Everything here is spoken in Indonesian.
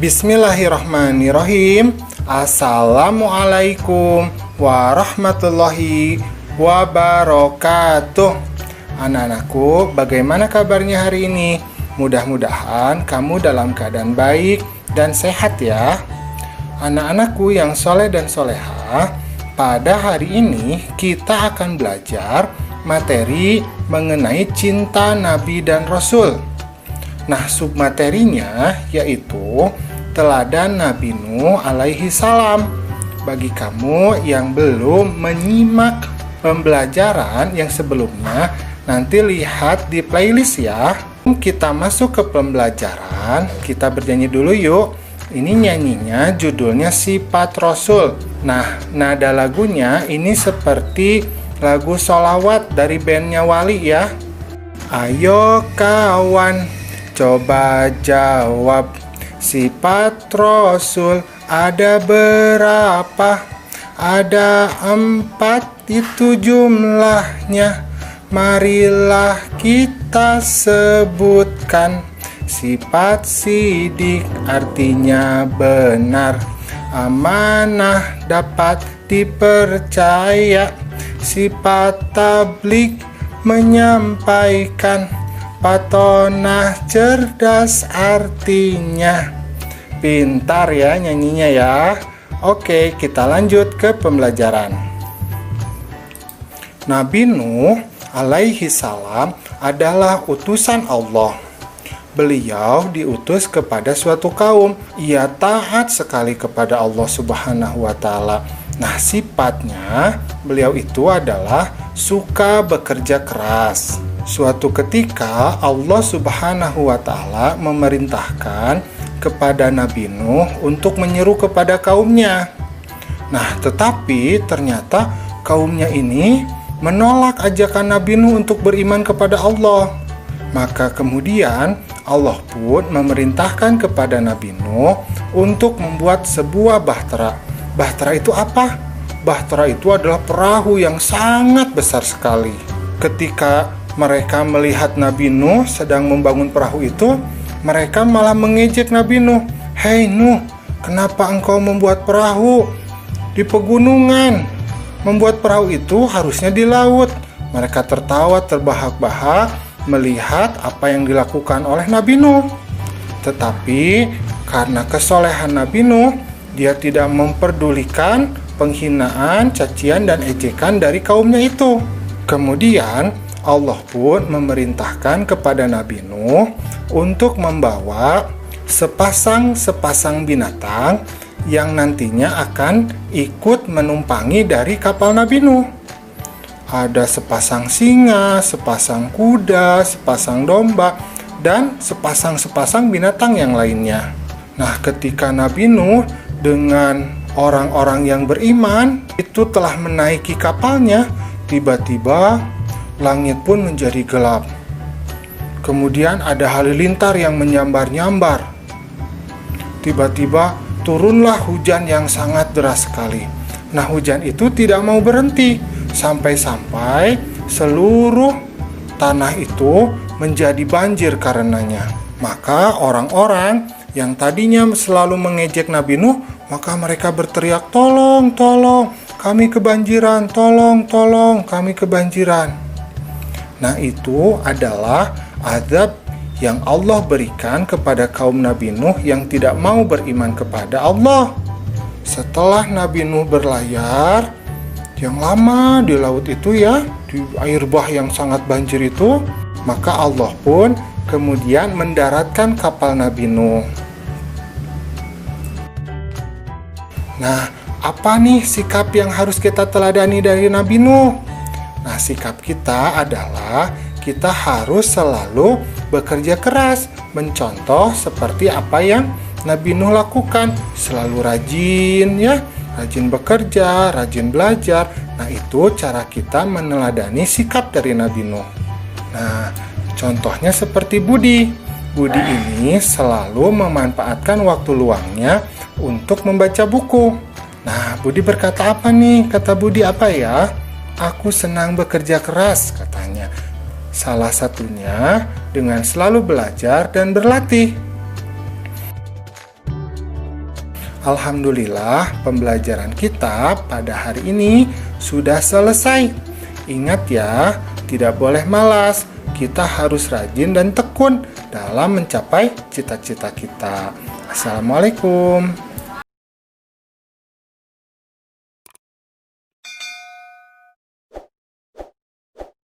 Bismillahirrahmanirrahim. Assalamualaikum warahmatullahi wabarakatuh. Anak-anakku, bagaimana kabarnya hari ini? Mudah-mudahan kamu dalam keadaan baik dan sehat ya. Anak-anakku yang soleh dan solehah, pada hari ini kita akan belajar materi mengenai cinta Nabi dan Rasul. Nah, submaterinya yaitu teladan Nabi Nuh alaihi salam. Bagi kamu yang belum menyimak pembelajaran yang sebelumnya, nanti lihat di playlist ya. Kita masuk ke pembelajaran, kita bernyanyi dulu yuk. Ini nyanyinya judulnya Sifat Rasul. Nah, nada lagunya ini seperti lagu sholawat dari bandnya Wali ya. Ayo kawan, coba jawab, sifat Rasul ada berapa? Ada 4 itu jumlahnya. Marilah kita sebutkan. Sifat sidik artinya benar, amanah dapat dipercaya. Sifat tablik menyampaikan, patonah cerdas artinya. Pintar ya nyanyinya ya. Oke, kita lanjut ke pembelajaran. Nabi Nuh alaihi salam adalah utusan Allah. Beliau diutus kepada suatu kaum. Ia taat sekali kepada Allah Subhanahu wa Ta'ala. Nah, sifatnya beliau itu adalah suka bekerja keras. Suatu ketika Allah Subhanahu wa Ta'ala memerintahkan kepada Nabi Nuh untuk menyeru kepada kaumnya. Nah, tetapi ternyata kaumnya ini menolak ajakan Nabi Nuh untuk beriman kepada Allah. Maka kemudian Allah pun memerintahkan kepada Nabi Nuh untuk membuat sebuah bahtera. Bahtera itu apa? Bahtera itu adalah perahu yang sangat besar sekali. Ketika mereka melihat Nabi Nuh sedang membangun perahu itu, mereka malah mengejek Nabi Nuh. Hei Nuh, kenapa engkau membuat perahu di pegunungan? Membuat perahu itu harusnya di laut. Mereka tertawa terbahak-bahak melihat apa yang dilakukan oleh Nabi Nuh. Tetapi karena kesolehan Nabi Nuh, dia tidak memperdulikan penghinaan, cacian, dan ejekan dari kaumnya itu. Kemudian Allah pun memerintahkan kepada Nabi Nuh untuk membawa sepasang binatang yang nantinya akan ikut menumpangi dari kapal Nabi Nuh. Ada sepasang singa, sepasang kuda, sepasang domba, dan sepasang binatang yang lainnya. Nah, ketika Nabi Nuh dengan orang-orang yang beriman itu telah menaiki kapalnya, tiba-tiba langit pun menjadi gelap. Kemudian ada halilintar yang menyambar-nyambar. Tiba-tiba turunlah hujan yang sangat deras sekali. Nah, hujan itu tidak mau berhenti sampai-sampai seluruh tanah itu menjadi banjir karenanya. Maka orang-orang yang tadinya selalu mengejek Nabi Nuh, maka mereka berteriak, "Tolong, tolong, kami kebanjiran, tolong, tolong, kami kebanjiran." Nah, itu adalah azab yang Allah berikan kepada kaum Nabi Nuh yang tidak mau beriman kepada Allah. Setelah Nabi Nuh berlayar yang lama di laut itu ya, di air bah yang sangat banjir itu, maka Allah pun kemudian mendaratkan kapal Nabi Nuh. Nah, apa nih sikap yang harus kita teladani dari Nabi Nuh? Nah, sikap kita adalah kita harus selalu bekerja keras, mencontoh seperti apa yang Nabi Nuh lakukan. Selalu rajin ya, rajin bekerja, rajin belajar. Nah, itu cara kita meneladani sikap dari Nabi Nuh. Nah, contohnya seperti Budi. Budi ini selalu memanfaatkan waktu luangnya untuk membaca buku. Nah, Budi berkata apa nih? Kata Budi apa ya? Aku senang bekerja keras, katanya. Salah satunya dengan selalu belajar dan berlatih. Alhamdulillah, pembelajaran kita pada hari ini sudah selesai. Ingat ya, tidak boleh malas. Kita harus rajin dan tekun dalam mencapai cita-cita kita. Assalamualaikum.